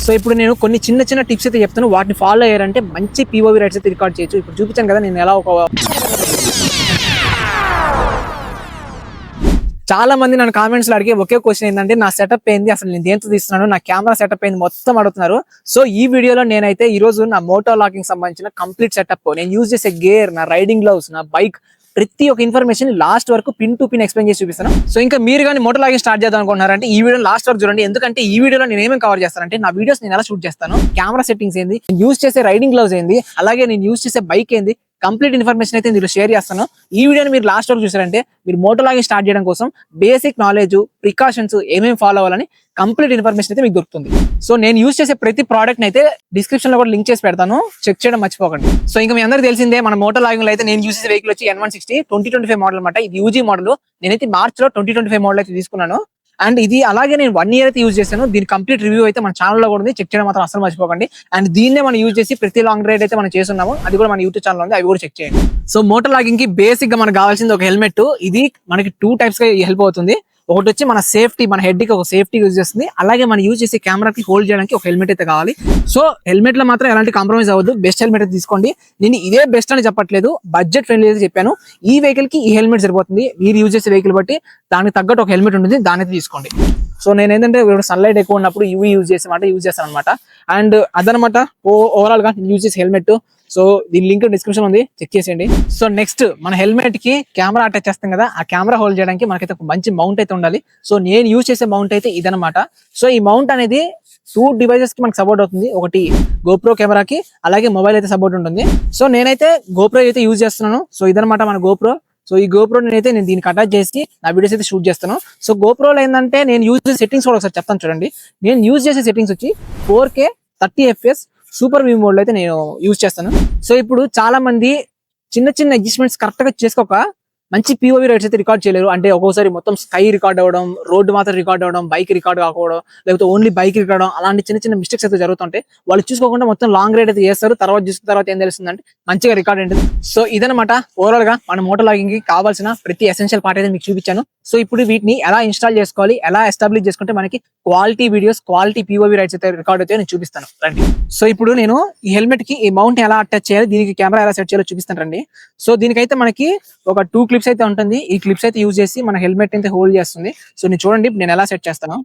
So ఇప్పుడు నేను కొన్ని చిన్న చిన్న టిప్స్ అయితే చెప్తాను, వాటిని ఫాలో అయ్యారంటే మంచి POV రైట్స్ అయితే రికార్డ్ చేయొచ్చు. ఇప్పుడు చూపించాను కదా నేను ఎలా చాలా మంది నన్ను కామెంట్స్ లో అడిగే ఒకే క్వశ్చన్ ఏంటంటే నా సెటప్ ఏంది, అసలు నేను దేంతో తీస్తున్నాను, నా కెమెరా సెటప్ ఏంది మొత్తం అడుగుతున్నారు. సో ఈ వీడియోలో నేనైతే ఈ రోజు నా మోటో లాగింగ్ సంబంధించిన కంప్లీట్ సెటప్, నేను యూజ్ చేసే గేర్, నా రైడింగ్ గ్లౌస్, నా బైక్, ప్రతి ఒక్క ఇన్ఫర్మేషన్ లాస్ట్ వరకు పిన్ టు పిన్ ఎక్స్ప్లెయిన్ చేసి చూపిస్తాను. సో ఇంకా మీరు కానీ మోటో లాగింగ్ స్టార్ట్ చేద్దాం అనుకుంటున్నారంటే ఈ వీడియో లాస్ట్ వరకు చూడండి. ఎందుకంటే ఈ వీడియోలో నేను ఏమేమి కవర్ చేస్తానంటే నా వీడియోస్ నేను ఎలా షూట్ చేస్తాను, కెమెరా సెట్టింగ్స్ ఏంది, నేను యూజ్ చేసే రైడింగ్ గ్లౌస్ ఏంది, అలాగే నేను యూజ్ చేసే బైక్ ఏంది, కంప్లీట్ ఇన్ఫర్మేషన్ అయితే మీరు షేర్ చేస్తాను. ఈ వీడియోని మీరు లాస్ట్ వరకు చూసారంటే మీరు మోటో లాగింగ్ స్టార్ట్ చేయడం కోసం బేసిక్ నాలెడ్జ్, ప్రికాషన్స్ ఏమేమి ఫాలో అవ్వాలని కంప్లీట్ ఇన్ఫర్మేషన్ అయితే మీకు దొరుకుతుంది. సో నేను యూజ్ చేసే ప్రతి ప్రోడక్ట్ అయితే డిస్క్రిప్షన్ లో కూడా లింక్ చేసి పెడతాను, చెక్ చేయడం మర్చిపోకండి. సో ఇంకా మీ అందరికీ తెలిసిందే మన మోటో లాగింగ్ లో అయితే నేను యూజ్ చేసే వెహికల్ వచ్చి N160 2025 మోడల్ అనమాట. ఇది UG మోడల్. నేనైతే మార్చ్ లో 2025 మోడల్ అయితే తీసుకున్నాను. అండ్ ఇది అలాగే నేను 1 ఇయర్ అయితే యూజ్ చేశాను. దీని కంప్లీట్ రివ్యూ అయితే మన ఛానల్లో కూడా ఉంది, చెక్ చేయడం మాత్రం అసలు మర్చిపోకండి. అండ్ దీన్నే మనం యూజ్ చేసి ప్రతి లాంగ్ రైడ్ అయితే మనం చేస్తున్నాము, అది కూడా మన యూట్యూబ్ ఛానల్ ఉంది, అవి కూడా చెక్ చేయండి. సో మోటో లాగింగ్ కి బేసిక్ గా మనకు కావాల్సింది ఒక హెల్మెట్. ఇది మనకి 2 టైప్స్ గా హెల్ప్ అవుతుంది. ఒకటి వచ్చి మన సేఫ్టీ, మన హెడ్ కి ఒక సేఫ్టీ యూజ్ చేస్తుంది, అలాగే మనం యూజ్ చేసే కెమెరాకి హోల్డ్ చేయడానికి ఒక హెల్మెట్ అయితే కావాలి. సో హెల్మెట్ లో మాత్రం ఎలాంటి కాంప్రమైజ్ అవ్వద్దు, బెస్ట్ హెల్మెట్ అయితే తీసుకోండి. నేను ఇదే బెస్ట్ అని చెప్పట్లేదు, బడ్జెట్ ఫ్రెండ్లీ అయితే చెప్పాను. ఈ వెహికల్ కి ఈ హెల్మెట్ సరిపోతుంది, మీరు యూజ్ చేసే వెహికల్ బట్టి దానికి తగ్గట్టు ఒక హెల్మెట్ ఉంటుంది, దాని అయితే తీసుకోండి. సో నేను ఏంటంటే సన్లైట్ ఎక్కువ ఉన్నప్పుడు ఇవి యూజ్ చేస్తాను అనమాట. అండ్ అదనమాట ఓవరాల్ గా యూజ్ చేసే హెల్మెట్. సో దీని లింక్ డిస్క్రిప్షన్ ఉంది, చెక్ చేసేయండి. సో నెక్స్ట్ మన హెల్మెట్ కి కెమెరా అటాచ్ చేస్తాం కదా, ఆ కెమెరా హోల్డ్ చేయడానికి మనకైతే ఒక మంచి మౌంట్ అయితే ఉండాలి. సో నేను యూజ్ చేసే మౌంట్ అయితే ఇదనమాట. సో ఈ మౌంట్ అనేది 2 డివైజెస్ కి మనకు సపోర్ట్ అవుతుంది. ఒకటి GoPro కెమెరాకి, అలాగే మొబైల్ అయితే సపోర్ట్ ఉంటుంది. సో నేనైతే GoPro అయితే యూజ్ చేస్తున్నాను. సో ఇదనమాట మన GoPro. సో ఈ GoPro నేను దీనికి అటాచ్ చేసి నా వీడియోస్ అయితే షూట్ చేస్తాను. సో GoProలో ఏంటంటే నేను యూజ్ చేసే సెట్టింగ్స్ కూడా ఒకసారి చెప్తాను చూడండి. నేను యూజ్ చేసే సెట్టింగ్స్ వచ్చి 4K 30 FPS super view mode లో అయితే నేను యూజ్ చేస్తాను. సో ఇప్పుడు చాలా మంది చిన్న చిన్న అడ్జస్ట్మెంట్స్ కరెక్ట్ గా చేసుకోక మంచి POV రైట్స్ అయితే రికార్డ్ చేయలేరు. అంటే ఒక్కోసారి మొత్తం స్కై రికార్డ్ అవ్వడం, రోడ్డు మాత్రం రికార్డ్ అవ్వడం, బైక్ రికార్డ్ కాకపోవడం, లేకపోతే ఓన్లీ బైక్ రికార్డ్ అవ్వడం, అలాంటి చిన్న చిన్న మిస్టేక్స్ అయితే జరుగుతుంటాయి. వాళ్ళు చూసుకోకుండా మొత్తం లాంగ్ రైడ్ అయితే చేస్తారు. చూసిన తర్వాత ఏం తెలుస్తుందంటే మంచిగా రికార్డ్ ఉంటుంది. సో ఇదనమాట ఓవరాల్ గా మన మోటో లాగింగ్ కి కావాల్సిన ప్రతి ఎసెన్షియల్ పార్ట్ అయితే మీకు చూపించాను. సో ఇప్పుడు వీటిని ఎలా ఇన్స్టాల్ చేసుకోవాలి, ఎలా ఎస్టాబ్లిష్ చేసుకుంటే మనకి quality videos, quality POV rights అయితే రికార్డ్ అయితే నేను చూపిస్తాను రండి. సో ఇప్పుడు నేను ఈ హెల్మెట్ కి ఈ మౌంట్ ఎలా అటాచ్ చేయాలి, దీనికి కెమెరా ఎలా సెట్ చేయాలో చూపిస్తాను రండి. సో దీనికైతే మనకి ఒక 2 క్లిప్స్ అయితే ఉంటుంది. ఈ క్లిప్స్ అయితే యూజ్ చేసి మన హెల్మెట్ అయితే హోల్డ్ చేస్తుంది. సో నేను చూడండి నేను ఎలా సెట్ చేస్తాను.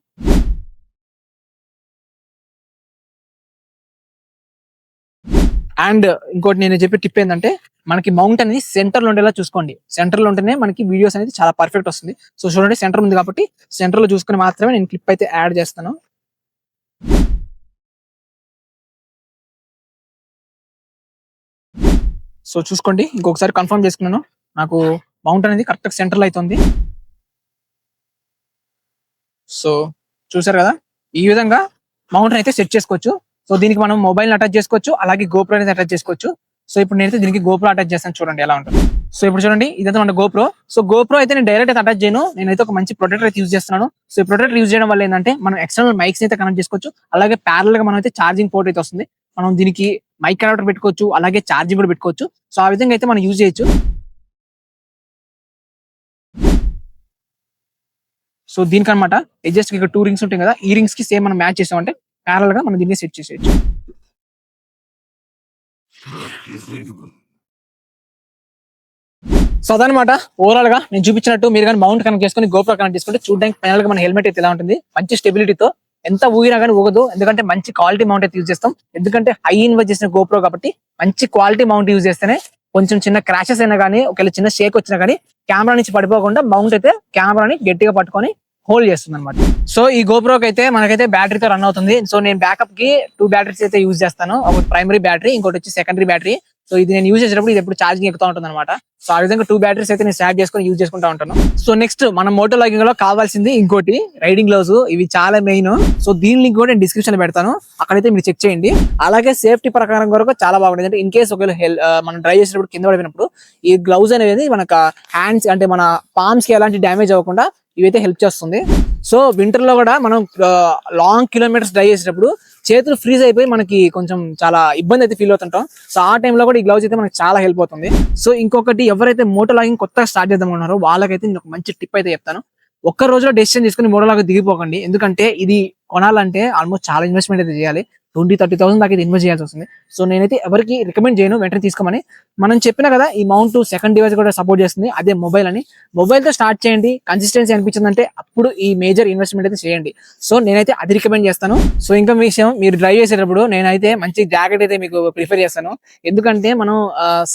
అండ్ ఇంకోటి నేను చెప్పే టిప్ ఏంటంటే మనకి మౌంట్ అనేది సెంటర్ లో ఉండేలా చూసుకోండి. సెంటర్ లో ఉంటేనే మనకి వీడియోస్ అనేది చాలా పర్ఫెక్ట్ వస్తుంది. సో చూడండి సెంటర్ ఉంది కాబట్టి సెంటర్ లో చూసుకుని మాత్రమే నేను క్లిప్ అయితే యాడ్ చేస్తాను. సో చూసుకోండి, ఇంకొకసారి కన్ఫర్మ్ చేసుకున్నాను, నాకు మౌంట్ అనేది కరెక్ట్ సెంటర్ లో అయితే ఉంది. సో చూసారు కదా, ఈ విధంగా మౌంట్ అయితే సెట్ చేసుకోవచ్చు. సో దీనికి మనం మొబైల్ అటాచ్ చేసుకోవచ్చు, అలాగే GoPro అనేది అటాచ్ చేసుకోవచ్చు. సో ఇప్పుడు నేనైతే దీనికి GoPro అటాచ్ చేస్తాను, చూడండి ఎలా ఉంటుంది. సో ఇప్పుడు చూడండి ఇదంతా మన GoPro. సో GoPro అయితే నేను డైరెక్ట్ అయితే అటాచ్ చేయను, నేనైతే ఒక మంచి ప్రొటెక్టర్ అయితే యూజ్ చేస్తున్నాను. సో ఈ ప్రొటెక్టర్ యూజ్ చేయడం వల్ల ఏంటంటే మనం ఎక్స్టర్నల్ మైక్స్ అయితే కనెక్ట్ చేసుకోవచ్చు, అలాగే ప్యారల్ గా మనం అయితే ఛార్జింగ్ పోర్ట్ అయితే వస్తుంది. మనం దీనికి మైక్ కనెక్టర్ పెట్టుకోవచ్చు, అలాగే ఛార్జింగ్ కూడా పెట్టుకోవచ్చు. సో ఆ విధంగా అయితే మనం యూజ్ చేయొచ్చు. సో దీనికనమాట జస్ట్ ఇక్కడ 2 రింగ్స్ ఉంటాయి కదా, ఈ రింగ్స్ కి సేమ్ మనం మ్యాచ్ చేసామంటే ప్యారల్ గా మనం దీన్ని సెట్ చేసేయచ్చు. సో అదనమాట ఓవరాల్ గా నేను చూపించినట్టు మీరు కానీ మౌంట్ కనెక్ట్ చేసుకుని GoPro కనెక్ట్ చేసుకుంటే చూడడానికి ఫైనల్ గా మన హెల్మెట్ అయితే ఎలా ఉంటుంది, మంచి స్టెబిలిటీతో, ఎంత ఊగినా కానీ ఊగదు. ఎందుకంటే మంచి క్వాలిటీ మౌంట్ అయితే యూజ్ చేస్తాం. ఎందుకంటే హై ఇన్వెస్ట్ చేసిన GoPro కాబట్టి మంచి క్వాలిటీ మౌంట్ యూజ్ చేస్తేనే కొంచెం చిన్న క్రాషెస్ అయినా కానీ, ఒకవేళ చిన్న షేక్ వచ్చినా కానీ కెమెరా నుంచి పడిపోకుండా మౌంట్ అయితే కెమెరాని గట్టిగా పట్టుకొని హోల్డ్ చేస్తుంది అనమాట. సో ఈ GoProకి అయితే మనకైతే బ్యాటరీతో రన్ అవుతుంది. సో నేను బ్యాకప్ కి 2 బ్యాటరీస్ అయితే యూజ్ చేస్తాను. ఒకటి ప్రైమరీ బ్యాటరీ, ఇంకోటి వచ్చి సెకండరీ బ్యాటరీ. సో ఇది నేను యూజ్ చేసేటప్పుడు ఇది ఎప్పుడు ఛార్జింగ్ ఎక్కుతూ ఉంటుంది అనమాట. సో ఆ విధంగా 2 బ్యాటరీస్ అయితే నేను స్టార్ట్ చేసుకొని యూజ్ చేసుకుంటా ఉంటాను. సో నెక్స్ట్ మన మోటో లాగింగ్ లో కావాల్సింది ఇంకోటి రైడింగ్ గ్లౌస్. ఇవి చాలా మెయిన్. సో దీని లింక్ కూడా నేను డిస్క్రిప్షన్ లో పెడతాను, అక్కడైతే మీరు చెక్ చేయండి. అలాగే సేఫ్టీ ప్రకారం వరకు చాలా బాగుంటుంది. అంటే ఇన్ కేసు ఒకవేళ మనం డ్రైవ్ చేసేటప్పుడు కింద పడిపోయినప్పుడు ఈ గ్లౌజ్ అనేది మనకు హ్యాండ్స్ అంటే మన పామ్స్ కి ఎలాంటి డ్యామేజ్ అవ్వకుండా ఇవైతే హెల్ప్ చేస్తుంది. సో వింటర్ లో కూడా మనం లాంగ్ కిలోమీటర్స్ డ్రైవ్ చేసేటప్పుడు చేతులు ఫ్రీజ్ అయిపోయి మనకి కొంచెం చాలా ఇబ్బంది అయితే ఫీల్ అవుతుంటాం. సో ఆ టైంలో కూడా ఈ గ్లౌజ్ అయితే మనకి చాలా హెల్ప్ అవుతుంది. సో ఇంకొకటి ఎవరైతే మోటో లాగింగ్ కొత్తగా స్టార్ట్ చేద్దాం ఉన్నారో వాళ్ళకైతే నేను ఒక మంచి టిప్ అయితే చెప్తాను. ఒక్క రోజులో డెసిషన్ తీసుకుని మోటో లాగింగ్ దిగిపోకండి. ఎందుకంటే ఇది కొనాలంటే ఆల్మోస్ట్ చాలా ఇన్వెస్ట్మెంట్ అయితే చేయాలి. 20,000-30,000 దాకా ఇన్వెస్ట్ చేయాల్సి వస్తుంది. సో నేనైతే ఎవరికి రికమెండ్ చేయను వెంటనే తీసుకోమని. మనం చెప్పినా కదా ఈ మౌంట్ సెకండ్ డివైస్ కూడా సపోర్ట్ చేస్తుంది, అదే మొబైల్ అని. మొబైల్ తో స్టార్ట్ చేయండి, కన్సిస్టెన్సీ అనిపించిందంటే అప్పుడు ఈ మేజర్ ఇన్వెస్ట్మెంట్ అయితే చేయండి. సో నేనైతే అది రికమెండ్ చేస్తాను. సో ఇంకా విషయం, మీరు డ్రైవ్ చేసేటప్పుడు నేనైతే మంచి జాకెట్ అయితే మీకు ప్రిఫర్ చేస్తాను. ఎందుకంటే మనం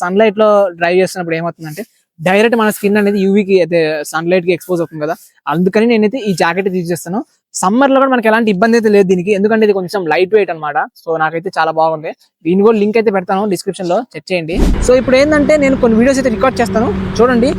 సన్లైట్ లో డ్రైవ్ చేస్తున్నప్పుడు ఏమవుతుందంటే డైరెక్ట్ మన స్కిన్ అనేది యూవీకి అయితే సన్లైట్ కి ఎక్స్పోజ్ అవుతుంది కదా, అందుకని నేనైతే ఈ జాకెట్ యూజ్ చేస్తాను. సమ్మర్ లో కూడా మనకి ఎలాంటి ఇబ్బంది అయితే లేదు దీనికి, ఎందుకంటే ఇది కొంచెం లైట్ వెయిట్ అనమాట. సో నాకైతే చాలా బాగుంది. దీని కూడా లింక్ అయితే పెడతాను డిస్క్రిప్షన్ లో, చెక్ చేయండి. సో ఇప్పుడు ఏంటంటే నేను కొన్ని వీడియోస్ అయితే రికార్డ్ చేస్తాను, చూడండి.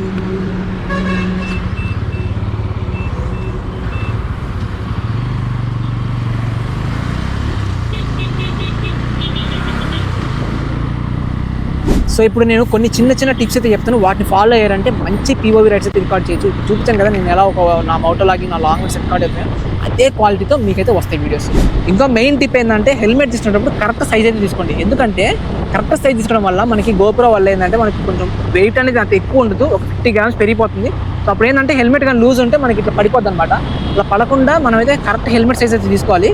సో ఇప్పుడు నేను కొన్ని చిన్న చిన్న టిప్స్ అయితే చెప్తాను, వాటిని ఫాలో అయ్యారంటే మంచి POV రైడ్స్ అయితే రికార్డ్ చేయొచ్చు. చూపించాను కదా నేను ఎలా నా మోటో లాగింగ్, నా లాంగ్ రైడ్స్ రికార్డ్ అవుతాను, అదే క్వాలిటీతో మీకైతే వస్తాయి వీడియోస్. ఇంకా మెయిన్ టిప్ ఏంటంటే హెల్మెట్ తీసుకునేటప్పుడు కరెక్ట్ సైజ్ అయితే తీసుకోండి. ఎందుకంటే కరెక్ట్ సైజ్ తీసుకోవడం వల్ల మనకి GoPro వల్ల ఏంటంటే మనకి కొంచెం వెయిట్ అనేది అంత ఎక్కువ ఉండదు, ఒక 50 grams పెరిగిపోతుంది. సో అప్పుడు ఏంటంటే హెల్మెట్ కానీ లూజ్ ఉంటే మనకి ఇట్లా పడిపోద్ది అనమాట. అలా పడకుండా మనం అయితే కరెక్ట్ హెల్మెట్ సైజ్ అయితే తీసుకోవాలి.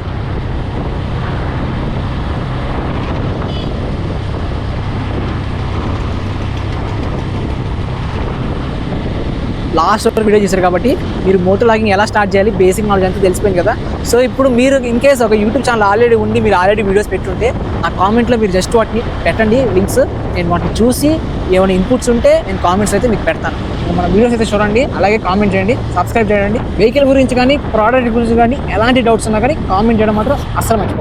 లాస్ట్ వీడియో చేశారు కాబట్టి మీరు మోటో లాగింగ్ ఎలా స్టార్ట్ చేయాలి బేసిక్ నాలెడ్జ్ అంతా తెలిసిపోయింది కదా. సో ఇప్పుడు మీరు ఇన్ కేస్ ఒక యూట్యూబ్ ఛానల్ ఆల్రెడీ ఉండి మీరు ఆల్రెడీ వీడియోస్ పెట్టుంటే ఆ కామెంట్లో మీరు జస్ట్ వాటిని పెట్టండి లింక్స్, నేను వాటిని చూసి ఏమైనా ఇన్పుట్స్ ఉంటే నేను కామెంట్స్ అయితే మీకు పెడతాను. మన వీడియోస్ అయితే చూడండి, అలాగే కామెంట్ చేయండి, సబ్స్క్రైబ్ చేయండి. వెహికల్ గురించి కానీ ప్రోడక్ట్ గురించి కానీ ఎలాంటి డౌట్స్ ఉన్నా కానీ కామెంట్ చేయడం మాత్రం అస్సలు మర్చిపోకండి.